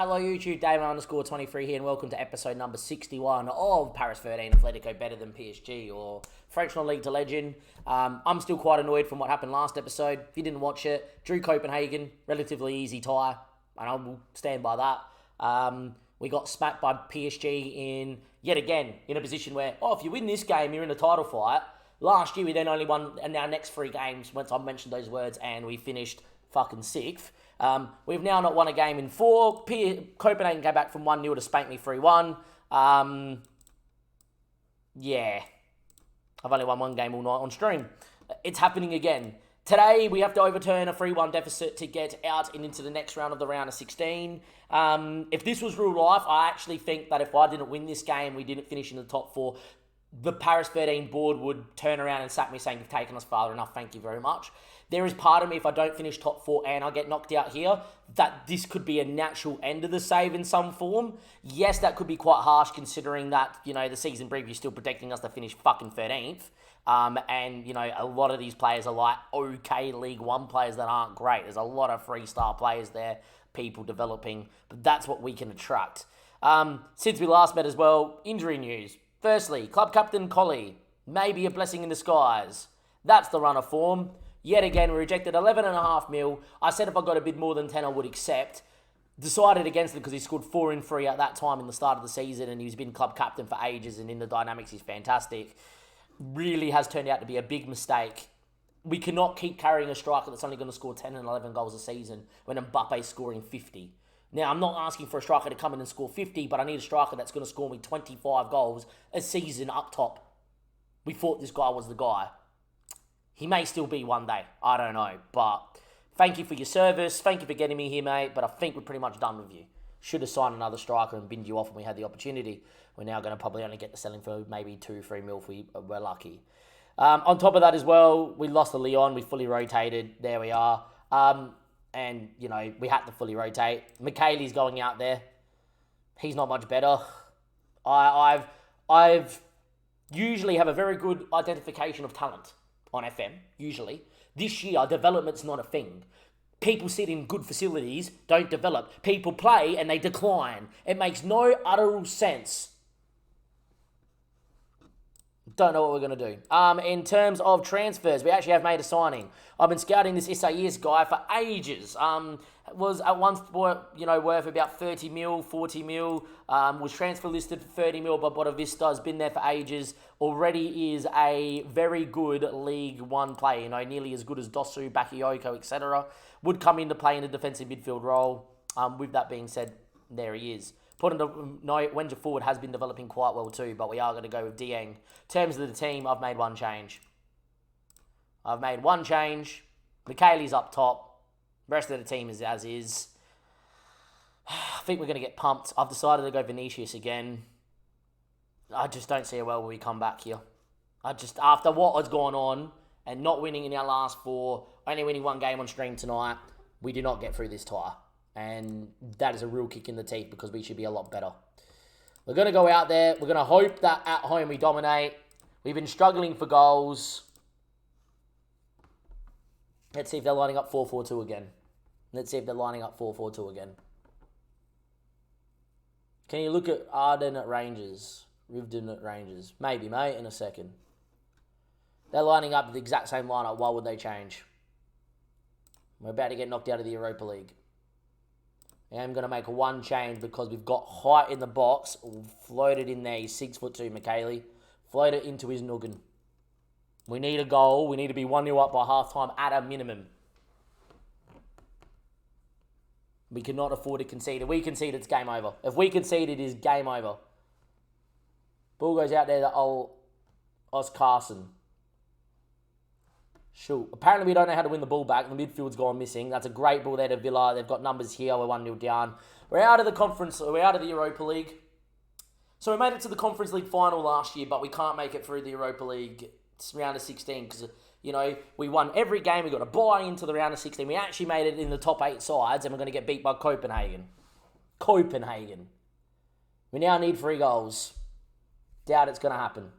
Hello YouTube, Damon_23 here and welcome to episode number 61 of Paris 13, Atletico better than PSG or French non-league to legend. I'm still quite annoyed from what happened last episode. If you didn't watch it, drew Copenhagen, relatively easy tie, and I will stand by that. We got smacked by PSG yet again, in a position where, if you win this game, you're in the title fight. Last year we then only won in our next 3 games, once I mentioned those words, and we finished fucking 6th. We've now not won a game in 4. Copenhagen came back from 1-0 to spank me 3-1. Yeah. I've only won 1 game all night on stream. It's happening again. Today, we have to overturn a 3-1 deficit to get out and into the next round of the round of 16. If this was real life, I actually think that if I didn't win this game, we didn't finish in the top 4, the Paris 13 board would turn around and sack me saying, "You've taken us far enough, thank you very much." There is part of me, if I don't finish top 4 and I get knocked out here, that this could be a natural end of the save in some form. Yes, that could be quite harsh considering that, the season preview is still predicting us to finish fucking 13th. And, a lot of these players are like okay League 1 players that aren't great. There's a lot of 3-star players there, people developing, but that's what we can attract. Since we last met as well, injury news. Firstly, club captain Collie, maybe a blessing in disguise. That's the run of form. Yet again, we rejected 11.5 mil. I said if I got a bid more than 10, I would accept. Decided against it because he scored 4 in 3 at that time in the start of the season, and he's been club captain for ages, and in the dynamics, he's fantastic. Really has turned out to be a big mistake. We cannot keep carrying a striker that's only going to score 10 and 11 goals a season when Mbappe's scoring 50. Now, I'm not asking for a striker to come in and score 50, but I need a striker that's going to score me 25 goals a season up top. We thought this guy was the guy. He may still be one day. I don't know. But thank you for your service. Thank you for getting me here, mate. But I think we're pretty much done with you. Should have signed another striker and binned you off when we had the opportunity. We're now going to probably only get the selling for maybe 2-3 mil if we're lucky. On top of that as well, we lost to Lyon. We fully rotated. There we are. And, we had to fully rotate. Michele's going out there. He's not much better. I've usually have a very good identification of talent on FM, usually. This year, development's not a thing. People sit in good facilities, don't develop. People play and they decline. It makes no utter sense. Don't know what we're going to do. In terms of transfers, we actually have made a signing. I've been scouting this Isaias guy for ages. Was at once, worth about 30 mil, 40 mil. Was transfer listed for 30 mil by Boda Vista. Has been there for ages. Already is a very good League 1 player. Nearly as good as Dosu, Bakayoko, etc. Would come into play in a defensive midfield role. With that being said, there he is. Wenja forward has been developing quite well too, but we are going to go with Dieng. In terms of the team, I've made 1 change. Michele's up top. The rest of the team is as is. I think we're going to get pumped. I've decided to go Vinicius again. I just don't see a world where we come back here. After what has gone on and not winning in our last 4, only winning 1 game on stream tonight, we do not get through this tie. And that is a real kick in the teeth because we should be a lot better. We're going to go out there. We're going to hope that at home we dominate. We've been struggling for goals. Let's see if they're lining up 4-4-2 again. Can you look at Rivden at Rangers? Maybe, mate, in a second. They're lining up the exact same lineup. Why would they change? We're about to get knocked out of the Europa League. I'm going to make 1 change because we've got height in the box. Floated in there. He's 6'2", Michele. Float it into his noggin. We need a goal. We need to be 1-0 up by half-time at a minimum. We cannot afford to concede. If we concede, it's game over. If we concede, it is game over. Ball goes out there to old Carson. Shoot. Apparently, we don't know how to win the ball back. The midfield's gone missing. That's a great ball there to Villa. They've got numbers here. We're 1-0 down. We're out of the conference. We're out of the Europa League. So we made it to the Conference League final last year, but we can't make it through the Europa League round of 16 because, we won every game. We got a bye into the round of 16. We actually made it in the top 8 sides, and we're going to get beat by Copenhagen. We now need 3 goals. Doubt it's going to happen.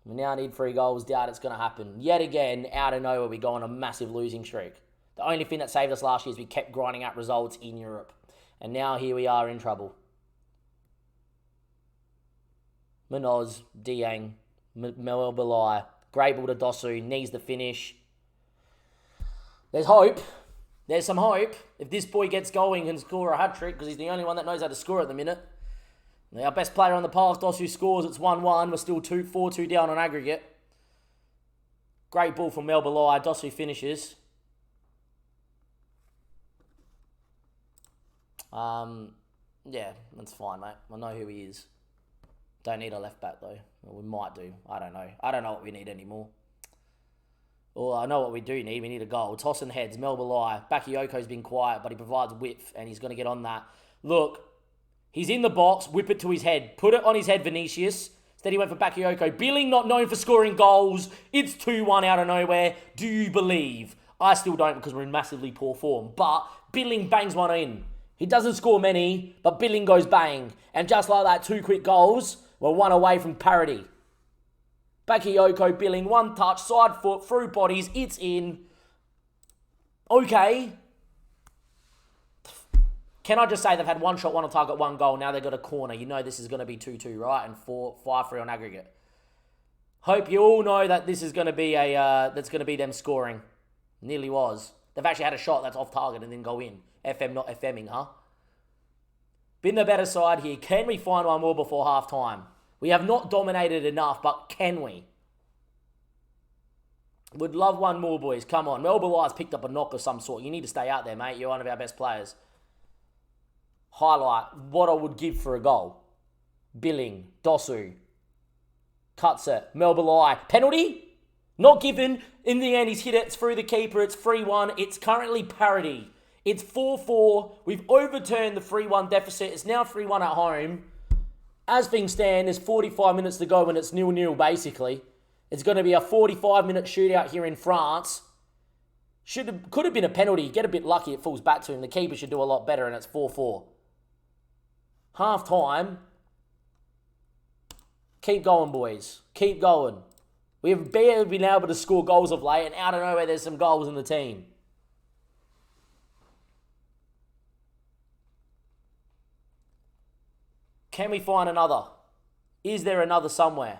We now need 3 goals. Doubt it's going to happen. Yet again, out of nowhere, we go on a massive losing streak. The only thing that saved us last year is we kept grinding out results in Europe. And now here we are in trouble. Munoz, Dieng, Melbalai, great ball to Dosu, needs the finish. There's hope. There's some hope. If this boy gets going and score a hat-trick, because he's the only one that knows how to score at the minute. Our best player on the park, Dosu, scores. It's 1-1. We're still 4-2 down on aggregate. Great ball from Melbalai. Dosu finishes. Yeah, that's fine, mate. I know who he is. Don't need a left back, though. Well, we might do. I don't know. I don't know what we need anymore. Well, I know what we do need. We need a goal. Tossing heads. Melbalai. Bakayoko's been quiet, but he provides width, and he's going to get on that. Look, he's in the box. Whip it to his head. Put it on his head, Vinicius. Instead, he went for Bakayoko. Billing, not known for scoring goals. It's 2-1 out of nowhere. Do you believe? I still don't because we're in massively poor form. But Billing bangs one in. He doesn't score many, but Billing goes bang. And just like that, 2 quick goals, we're 1 away from parity. Bakayoko, Billing, 1 touch, side foot, through bodies, it's in. Okay. Can I just say they've had 1 shot, 1 on target, 1 goal. Now they've got a corner. You know this is going to be 2-2, right? And 5-3 on aggregate. Hope you all know that this is going to be that's going to be them scoring. Nearly was. They've actually had a shot that's off target and then go in. FM not FMing, huh? Been the better side here. Can we find one more before half time? We have not dominated enough, but can we? Would love one more, boys. Come on. Melbalai's picked up a knock of some sort. You need to stay out there, mate. You're one of our best players. Highlight what I would give for a goal. Billing. Dosu. Cuts it. Melbalai. Penalty? Not given. In the end, he's hit it. It's through the keeper. It's 3-1. It's currently parity. It's 4-4. We've overturned the 3-1 deficit. It's now 3-1 at home. As things stand, there's 45 minutes to go and it's 0-0 basically. It's going to be a 45-minute shootout here in France. Could have been a penalty. Get a bit lucky, it falls back to him. The keeper should do a lot better and it's 4-4. Half time. Keep going, boys. Keep going. We have barely been able to score goals of late and out of nowhere there's some goals in the team. Can we find another? Is there another somewhere?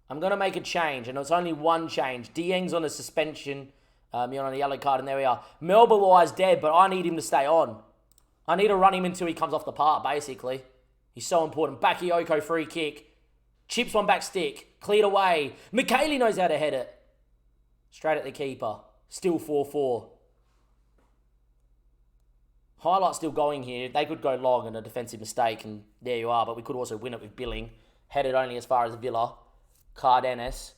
I'm going to make a change, and it's only 1 change. Dieng's on a suspension. You're on a yellow card, and there we are. Melbalai's dead, but I need him to stay on. I need to run him until he comes off the park, basically. He's so important. Bakayoko, free kick. Chips one back stick. Cleared away. McKaylee knows how to head it. Straight at the keeper. Still 4-4. Highlight still going here. They could go long and a defensive mistake, and there you are. But we could also win it with Billing. Headed only as far as Villa. Cardenas.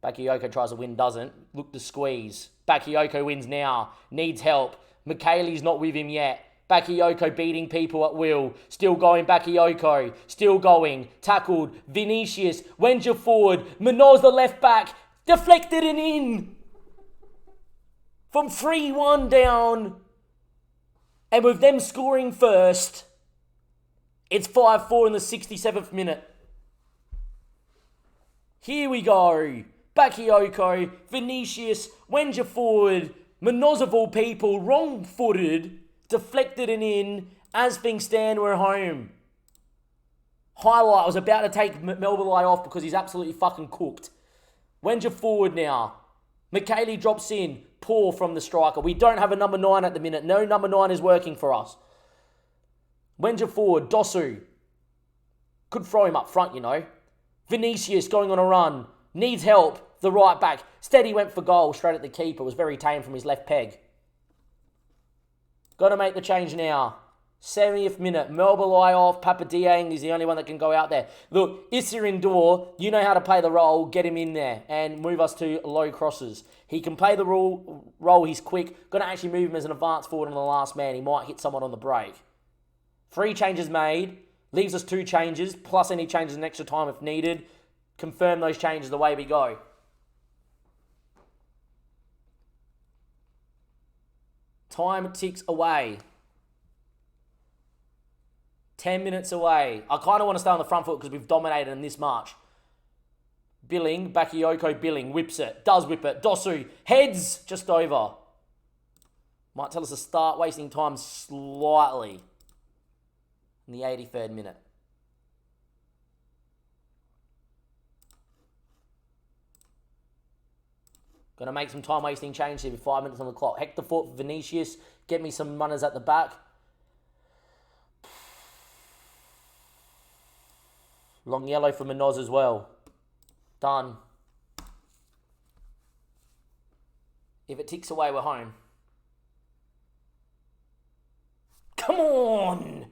Bakayoko tries to win, doesn't. Look to squeeze. Bakayoko wins now. Needs help. McKaylee's not with him yet. Bakayoko beating people at will. Still going Bakayoko. Still going. Tackled. Vinicius. Wenja forward. Munoz the left back. Deflected and in. From 3-1 down. And with them scoring first, it's 5-4 in the 67th minute. Here we go. Bakayoko, Vinicius, Wenja forward, Munoz of all people, wrong-footed, deflected and in. As things stand, we're home. Highlight, I was about to take Melbalai off because he's absolutely fucking cooked. Wenja forward now. McKaylee drops in. Poor from the striker. We don't have a number 9 at the minute. No number 9 is working for us. Wenja forward. Dosu. Could throw him up front, you know. Vinicius going on a run. Needs help. The right back. Steady went for goal. Straight at the keeper. Was very tame from his left peg. Got to make the change now. 70th minute. Melbalai off. Papa Dieng is the only one that can go out there. Look, Issa indoor. You know how to play the role. Get him in there and move us to low crosses. He can play the role. He's quick. Going to actually move him as an advance forward on the last man. He might hit someone on the break. 3 changes made. Leaves us 2 changes. Plus any changes in extra time if needed. Confirm those changes the way we go. Time ticks away. 10 minutes away. I kind of want to stay on the front foot because we've dominated in this much. Billing, Bakayoko Billing, whips it, does whip it. Dosu, heads, just over. Might tell us to start wasting time slightly in the 83rd minute. Going to make some time wasting change here with 5 minutes on the clock. Hector Fort for Vinicius. Get me some runners at the back. Long yellow for Manoz as well. Done. If it ticks away, we're home. Come on!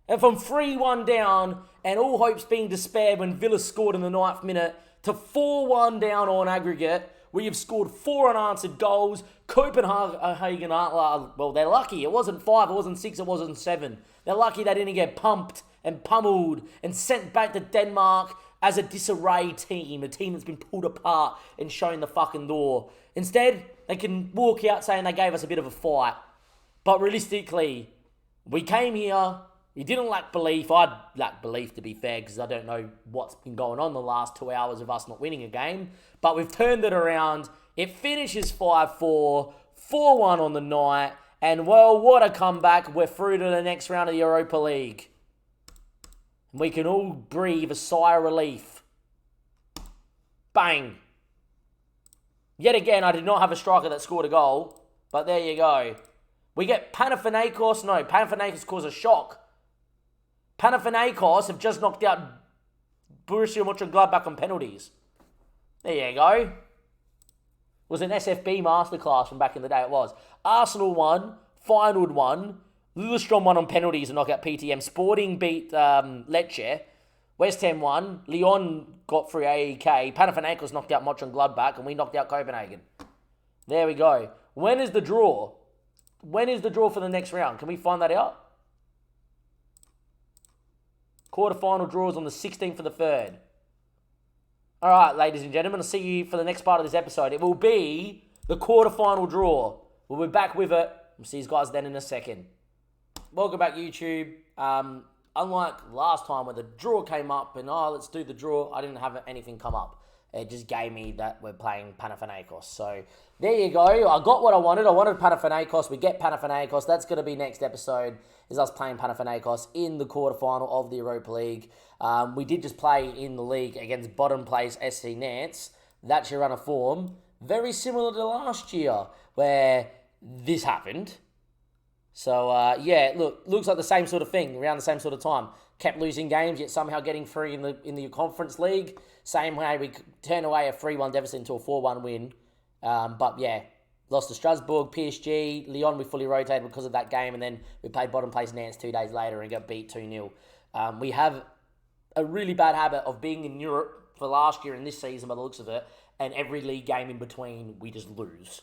And from 3-1 down, and all hopes being despaired when Villa scored in the 9th minute, to 4-1 down on aggregate, we have scored 4 unanswered goals. Copenhagen aren't, well, they're lucky. It wasn't 5, it wasn't 6, it wasn't 7. They're lucky they didn't get pumped and pummeled and sent back to Denmark as a disarray team, a team that's been pulled apart and shown the fucking door. Instead, they can walk out saying they gave us a bit of a fight. But realistically, we came here, we didn't lack belief. I'd lack belief, to be fair, because I don't know what's been going on the last 2 hours of us not winning a game. But we've turned it around. It finishes 5-4, 4-1 on the night. And, well, what a comeback. We're through to the next round of the Europa League. We can all breathe a sigh of relief. Bang. Yet again, I did not have a striker that scored a goal. But there you go. We get Panathinaikos. No, Panathinaikos caused a shock. Panathinaikos have just knocked out Borussia Mönchengladbach on penalties. There you go. It was an SFB masterclass from back in the day, it was. Arsenal won, Feyenoord won, Lillestrøm won on penalties and knocked out PTM. Sporting beat Lecce. West Ham won. Lyon got through AEK. Panathinaikos knocked out Mönchengladbach and we knocked out Copenhagen. There we go. When is the draw? When is the draw for the next round? Can we find that out? Quarterfinal draws on the 16th of the 3rd. All right, ladies and gentlemen, I'll see you for the next part of this episode. It will be the quarterfinal draw. We'll be back with it. We'll see you guys then in a second. Welcome back, YouTube. Unlike last time where the draw came up and, let's do the draw, I didn't have anything come up. It just gave me that we're playing Panathinaikos. So there you go. I got what I wanted. I wanted Panathinaikos. We get Panathinaikos. That's going to be next episode, is us playing Panathinaikos in the quarterfinal of the Europa League. We did just play in the league against bottom place SC Nantes. That's your run of form. Very similar to last year where this happened. So, yeah, look, looks like the same sort of thing around the same sort of time. Kept losing games, yet somehow getting through in the Conference League. Same way we turn away a 3-1 deficit into a 4-1 win. But, yeah, lost to Strasbourg, PSG, Lyon we fully rotated because of that game, and then we played bottom place Nantes 2 days later and got beat 2-0. We have a really bad habit of being in Europe for last year and this season by the looks of it, and every league game in between we just lose.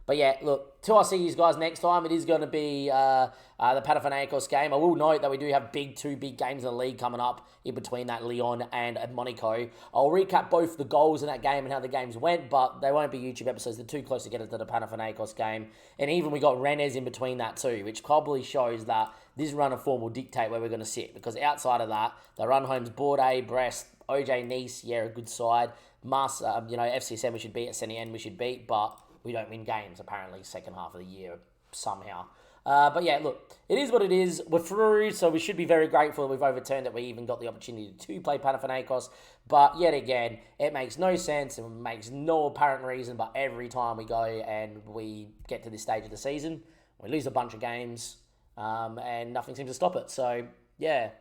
But yeah, look, till I see you guys next time, it is going to be the Panathinaikos game. I will note that we do have two big games in the league coming up in between that Lyon and Monaco. I'll recap both the goals in that game and how the games went, but they won't be YouTube episodes. They're too close to get into the Panathinaikos game. And even we got Rennes in between that too, which probably shows that this run of form will dictate where we're going to sit. Because outside of that, the run homes Bordeaux, Brest, OJ Nice, yeah, a good side. FCSM we should beat, at Saint-Étienne we should beat, but we don't win games, apparently, second half of the year, somehow. But yeah, look, it is what it is. We're through, so we should be very grateful that we've overturned that we even got the opportunity to play Panathinaikos. But yet again, it makes no sense and makes no apparent reason, but every time we go and we get to this stage of the season, we lose a bunch of games, and nothing seems to stop it. So, yeah,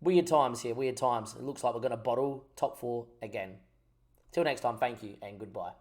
weird times here, weird times. It looks like we're going to bottle top 4 again. Till next time, thank you and goodbye.